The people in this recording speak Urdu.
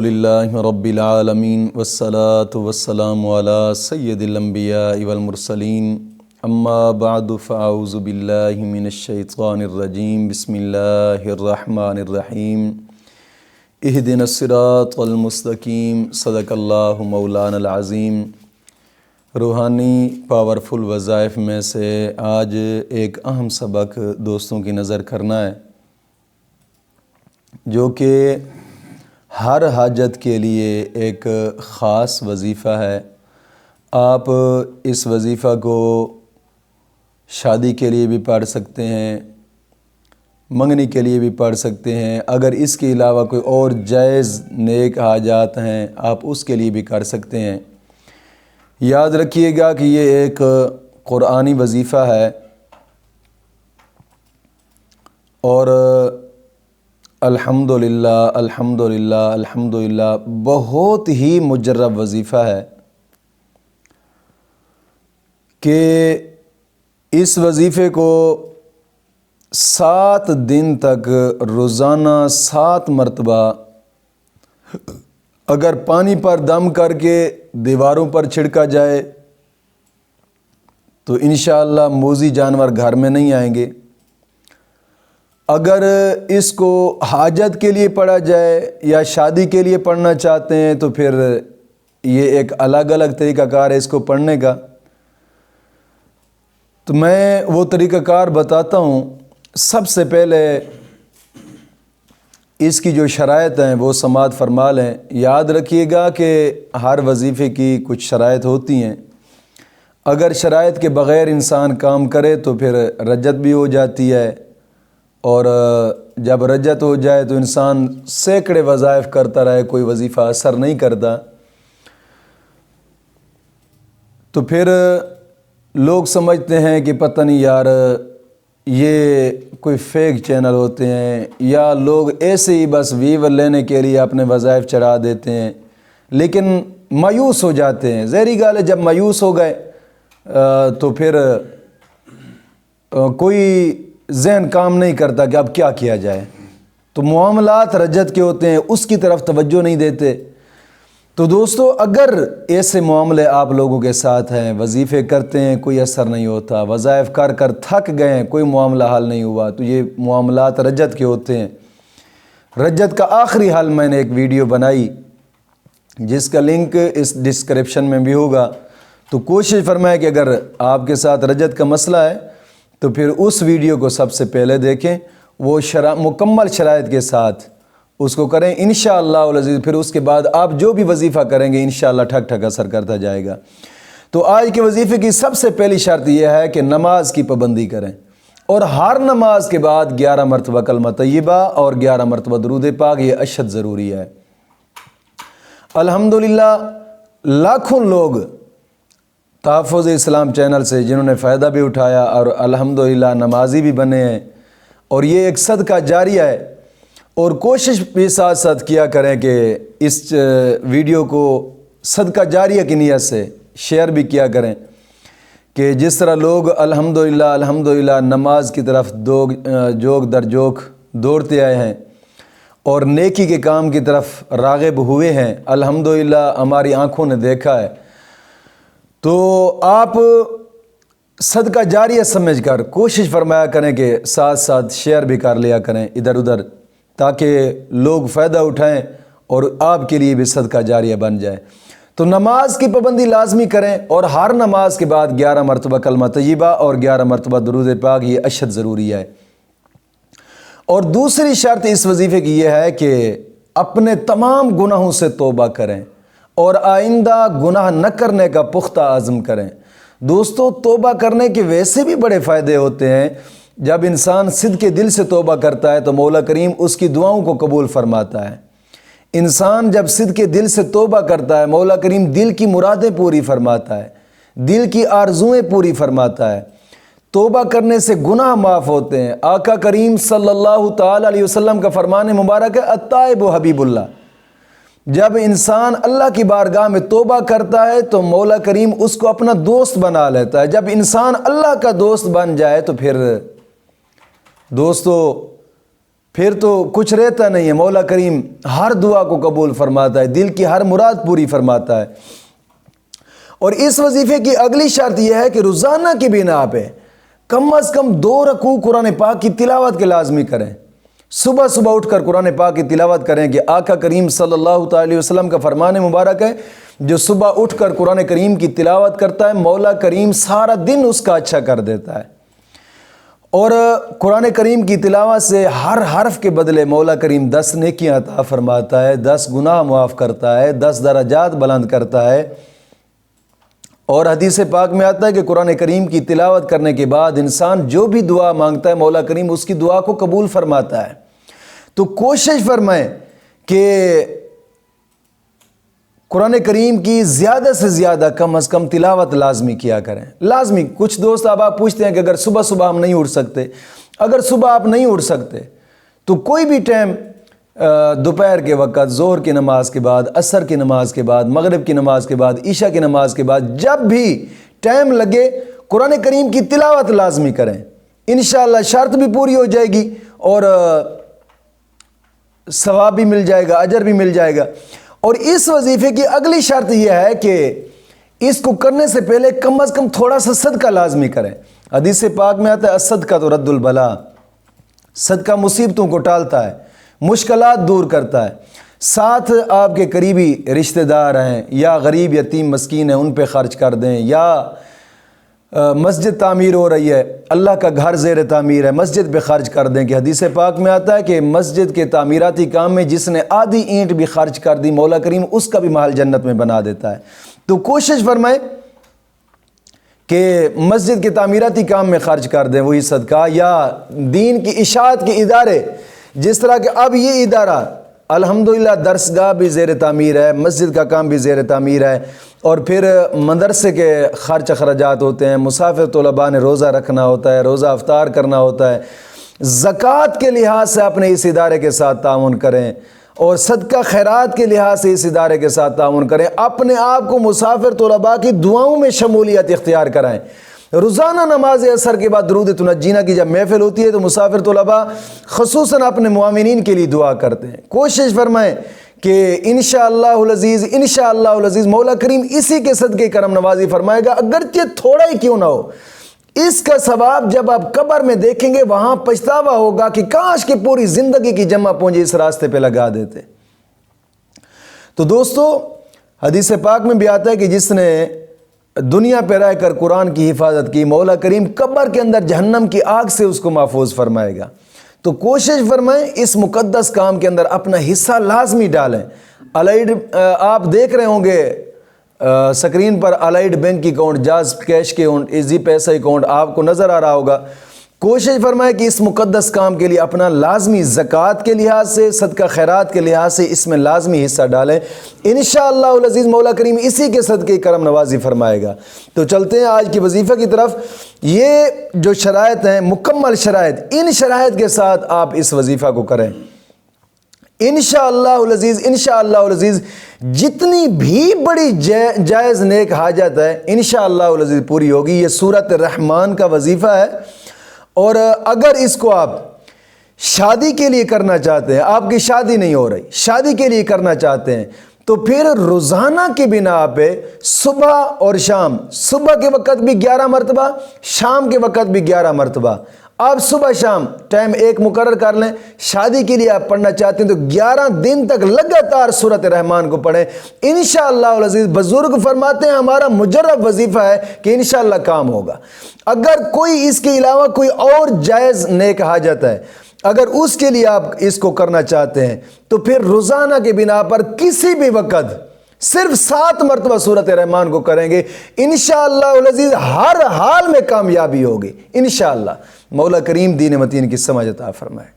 للہ رب العالمین والصلاة والسلام علی سید الانبیاء والمرسلین اما بعد فاعوذ باللہ من الشیطان الرجیم بسم اللہ الرحمن الرحیم اہدنا الصراط المستقیم صدق اللہ مولانا العظیم۔ روحانی پاورفل وظائف میں سے آج ایک اہم سبق دوستوں کی نظر کرنا ہے جو کہ ہر حاجت کے لیے ایک خاص وظیفہ ہے۔ آپ اس وظیفہ کو شادی کے لیے بھی پڑھ سکتے ہیں، منگنی کے لیے بھی پڑھ سکتے ہیں، اگر اس کے علاوہ کوئی اور جائز نیک حاجات ہیں آپ اس کے لیے بھی کر سکتے ہیں۔ یاد رکھیے گا کہ یہ ایک قرآنی وظیفہ ہے اور الحمدللہ الحمدللہ الحمدللہ بہت ہی مجرب وظیفہ ہے کہ اس وظیفے کو 7 دن تک روزانہ 7 مرتبہ اگر پانی پر دم کر کے دیواروں پر چھڑکا جائے تو انشاءاللہ موذی جانور گھر میں نہیں آئیں گے۔ اگر اس کو حاجت کے لیے پڑھا جائے یا شادی کے لیے پڑھنا چاہتے ہیں تو پھر یہ ایک الگ الگ طریقہ کار ہے اس کو پڑھنے کا، تو میں وہ طریقہ کار بتاتا ہوں۔ سب سے پہلے اس کی جو شرائط ہیں وہ سماعت فرما لیں۔ یاد رکھیے گا کہ ہر وظیفے کی کچھ شرائط ہوتی ہیں، اگر شرائط کے بغیر انسان کام کرے تو پھر رجت بھی ہو جاتی ہے، اور جب رجت ہو جائے تو انسان سینکڑے وظائف کرتا رہے کوئی وظیفہ اثر نہیں کرتا، تو پھر لوگ سمجھتے ہیں کہ پتہ نہیں یار یہ کوئی فیک چینل ہوتے ہیں یا لوگ ایسے ہی بس ویور لینے کے لیے اپنے وظائف چڑھا دیتے ہیں، لیکن مایوس ہو جاتے ہیں۔ ظاہری گال ہے جب مایوس ہو گئے تو پھر کوئی ذہن کام نہیں کرتا کہ اب کیا کیا جائے، تو معاملات رجت کے ہوتے ہیں اس کی طرف توجہ نہیں دیتے۔ تو دوستو اگر ایسے معاملے آپ لوگوں کے ساتھ ہیں، وظیفے کرتے ہیں کوئی اثر نہیں ہوتا، وظائف کر کر تھک گئے ہیں کوئی معاملہ حل نہیں ہوا، تو یہ معاملات رجت کے ہوتے ہیں۔ رجت کا آخری حل میں نے ایک ویڈیو بنائی جس کا لنک اس ڈسکرپشن میں بھی ہوگا، تو کوشش فرمائیں کہ اگر آپ کے ساتھ رجت کا مسئلہ ہے تو پھر اس ویڈیو کو سب سے پہلے دیکھیں، وہ مکمل شرائط کے ساتھ اس کو کریں انشاءاللہ العزیز، پھر اس کے بعد آپ جو بھی وظیفہ کریں گے انشاءاللہ ٹھک ٹھک اثر کرتا جائے گا۔ تو آج کے وظیفے کی سب سے پہلی شرط یہ ہے کہ نماز کی پابندی کریں، اور ہر نماز کے بعد 11 مرتبہ کلمہ طیبہ اور 11 مرتبہ درود پاک، یہ اشد ضروری ہے۔ الحمدللہ لاکھوں لوگ تحفظ اسلام چینل سے جنہوں نے فائدہ بھی اٹھایا اور الحمدللہ نمازی بھی بنے ہیں، اور یہ ایک صدقہ جاریہ ہے، اور کوشش بھی ساتھ ساتھ کیا کریں کہ اس ویڈیو کو صدقہ جاریہ کی نیت سے شیئر بھی کیا کریں کہ جس طرح لوگ الحمدللہ الحمدللہ نماز کی طرف جوک در جوک دوڑتے آئے ہیں اور نیکی کے کام کی طرف راغب ہوئے ہیں، الحمدللہ ہماری آنکھوں نے دیکھا ہے، تو آپ صدقہ جاریہ سمجھ کر کوشش فرمایا کریں کہ ساتھ ساتھ شیئر بھی کر لیا کریں ادھر ادھر، تاکہ لوگ فائدہ اٹھائیں اور آپ کے لیے بھی صدقہ جاریہ بن جائے۔ تو نماز کی پابندی لازمی کریں، اور ہر نماز کے بعد 11 مرتبہ کلمہ طیبہ اور 11 مرتبہ درود پاک، یہ اشد ضروری ہے۔ اور دوسری شرط اس وظیفے کی یہ ہے کہ اپنے تمام گناہوں سے توبہ کریں اور آئندہ گناہ نہ کرنے کا پختہ عزم کریں۔ دوستو توبہ کرنے کے ویسے بھی بڑے فائدے ہوتے ہیں، جب انسان صدق کے دل سے توبہ کرتا ہے تو مولا کریم اس کی دعاؤں کو قبول فرماتا ہے۔ انسان جب صدق کے دل سے توبہ کرتا ہے مولا کریم دل کی مرادیں پوری فرماتا ہے، دل کی آرزوئیں پوری فرماتا ہے۔ توبہ کرنے سے گناہ معاف ہوتے ہیں۔ آقا کریم صلی اللہ تعالی علیہ وسلم کا فرمان مبارک ہے التائب حبیب اللہ، جب انسان اللہ کی بارگاہ میں توبہ کرتا ہے تو مولا کریم اس کو اپنا دوست بنا لیتا ہے۔ جب انسان اللہ کا دوست بن جائے تو پھر دوستو پھر تو کچھ رہتا نہیں ہے۔ مولا کریم ہر دعا کو قبول فرماتا ہے، دل کی ہر مراد پوری فرماتا ہے۔ اور اس وظیفے کی اگلی شرط یہ ہے کہ روزانہ کی بنا پہ کم از کم 2 رکوع قرآن پاک کی تلاوت کے لازمی کریں۔ صبح صبح اٹھ کر قرآن پاک کی تلاوت کریں کہ آقا کریم صلی اللہ تعالی وسلم کا فرمان مبارک ہے، جو صبح اٹھ کر قرآن کریم کی تلاوت کرتا ہے مولا کریم سارا دن اس کا اچھا کر دیتا ہے۔ اور قرآن کریم کی تلاوت سے ہر حرف کے بدلے مولا کریم 10 نیکیاں عطا فرماتا ہے، 10 گناہ معاف کرتا ہے، 10 درجات بلند کرتا ہے۔ اور حدیث پاک میں آتا ہے کہ قرآن کریم کی تلاوت کرنے کے بعد انسان جو بھی دعا مانگتا ہے مولا کریم اس کی دعا کو قبول فرماتا ہے۔ تو کوشش فرمائیں کہ قرآن کریم کی زیادہ سے زیادہ کم از کم تلاوت لازمی کیا کریں، لازمی۔ کچھ دوست آپ پوچھتے ہیں کہ اگر صبح صبح ہم نہیں اٹھ سکتے، اگر صبح آپ نہیں اٹھ سکتے تو کوئی بھی ٹائم، دوپہر کے وقت، ظہر کی نماز کے بعد، عصر کی نماز کے بعد، مغرب کی نماز کے بعد، عشاء کی نماز کے بعد، جب بھی ٹائم لگے قرآن کریم کی تلاوت لازمی کریں۔ انشاءاللہ شرط بھی پوری ہو جائے گی اور ثواب بھی مل جائے گا، اجر بھی مل جائے گا۔ اور اس وظیفے کی اگلی شرط یہ ہے کہ اس کو کرنے سے پہلے کم از کم تھوڑا سا صدقہ لازمی کریں۔ حدیث پاک میں آتا ہے الصدقہ تو رد البلا، صدقہ مصیبتوں کو ٹالتا ہے، مشکلات دور کرتا ہے۔ ساتھ آپ کے قریبی رشتہ دار ہیں یا غریب یتیم مسکین ہیں، ان پہ خرچ کر دیں، یا مسجد تعمیر ہو رہی ہے، اللہ کا گھر زیر تعمیر ہے، مسجد پہ خرچ کر دیں کہ حدیث پاک میں آتا ہے کہ مسجد کے تعمیراتی کام میں جس نے آدھی اینٹ بھی خرچ کر دی مولا کریم اس کا بھی محل جنت میں بنا دیتا ہے۔ تو کوشش فرمائیں کہ مسجد کے تعمیراتی کام میں خرچ کر دیں وہی صدقہ، یا دین کی اشاعت کے ادارے، جس طرح کہ اب یہ ادارہ الحمدللہ درسگاہ بھی زیر تعمیر ہے، مسجد کا کام بھی زیر تعمیر ہے، اور پھر مدرسے کے خرچ اخراجات ہوتے ہیں، مسافر طلباء نے روزہ رکھنا ہوتا ہے، روزہ افطار کرنا ہوتا ہے۔ زکوٰۃ کے لحاظ سے اپنے اس ادارے کے ساتھ تعاون کریں، اور صدقہ خیرات کے لحاظ سے اس ادارے کے ساتھ تعاون کریں۔ اپنے آپ کو مسافر طلباء کی دعاؤں میں شمولیت اختیار کرائیں۔ روزانہ نماز عصر کے بعد درود تنجینا کی جب محفل ہوتی ہے تو مسافر طلباء خصوصاً اپنے معاونین کے لیے دعا کرتے ہیں۔ کوشش فرمائیں کہ انشاءاللہ العزیز مولا کریم اسی کے صدقے کرم نوازی فرمائے گا، اگرچہ تھوڑا ہی کیوں نہ ہو۔ اس کا ثواب جب آپ قبر میں دیکھیں گے وہاں پچھتاوا ہوگا کہ کاش کہ پوری زندگی کی جمع پونجی اس راستے پہ لگا دیتے۔ تو دوستو حدیث پاک میں بھی آتا ہے کہ جس نے دنیا پہ رہ کر قرآن کی حفاظت کی مولا کریم قبر کے اندر جہنم کی آگ سے اس کو محفوظ فرمائے گا۔ تو کوشش فرمائیں اس مقدس کام کے اندر اپنا حصہ لازمی ڈالیں۔ الائڈ آپ دیکھ رہے ہوں گے سکرین پر الائڈ بینک کی اکاؤنٹ، جاز کیش کے اکاؤنٹ، ایزی پیسہ اکاؤنٹ آپ کو نظر آ رہا ہوگا۔ کوشش فرمائیں کہ اس مقدس کام کے لیے اپنا لازمی زکوٰۃ کے لحاظ سے، صدقہ خیرات کے لحاظ سے اس میں لازمی حصہ ڈالیں۔ انشاءاللہ العزیز مولا کریم اسی کے صدقے کرم نوازی فرمائے گا۔ تو چلتے ہیں آج کی وظیفہ کی طرف۔ یہ جو شرائط ہیں مکمل شرائط، ان شرائط کے ساتھ آپ اس وظیفہ کو کریں۔ انشاءاللہ العزیز جتنی بھی بڑی جائز نیک حاجت ہے انشاءاللہ العزیز پوری ہوگی۔ یہ سورۃ الرحمن کا وظیفہ ہے، اور اگر اس کو آپ شادی کے لیے کرنا چاہتے ہیں، آپ کی شادی نہیں ہو رہی، شادی کے لیے کرنا چاہتے ہیں، تو پھر روزانہ کی بنا پہ صبح اور شام، صبح کے وقت بھی 11 مرتبہ، شام کے وقت بھی 11 مرتبہ، آپ صبح شام ٹائم ایک مقرر کر لیں۔ شادی کے لیے آپ پڑھنا چاہتے ہیں تو 11 دن تک لگاتار سورۃ الرحمن کو پڑھیں۔ انشاءاللہ العزیز بزرگ فرماتے ہیں ہمارا مجرب وظیفہ ہے کہ انشاءاللہ کام ہوگا۔ اگر کوئی اس کے علاوہ کوئی اور جائز نیک حاجت ہے، اگر اس کے لیے آپ اس کو کرنا چاہتے ہیں تو پھر روزانہ کے بنا پر کسی بھی وقت صرف 7 مرتبہ سورۃ الرحمن کو کریں گے، انشاءاللہ العزیز ہر حال میں کامیابی ہوگی۔ انشاءاللہ مولا کریم دین متین کی سمجھ عطا فرمائے۔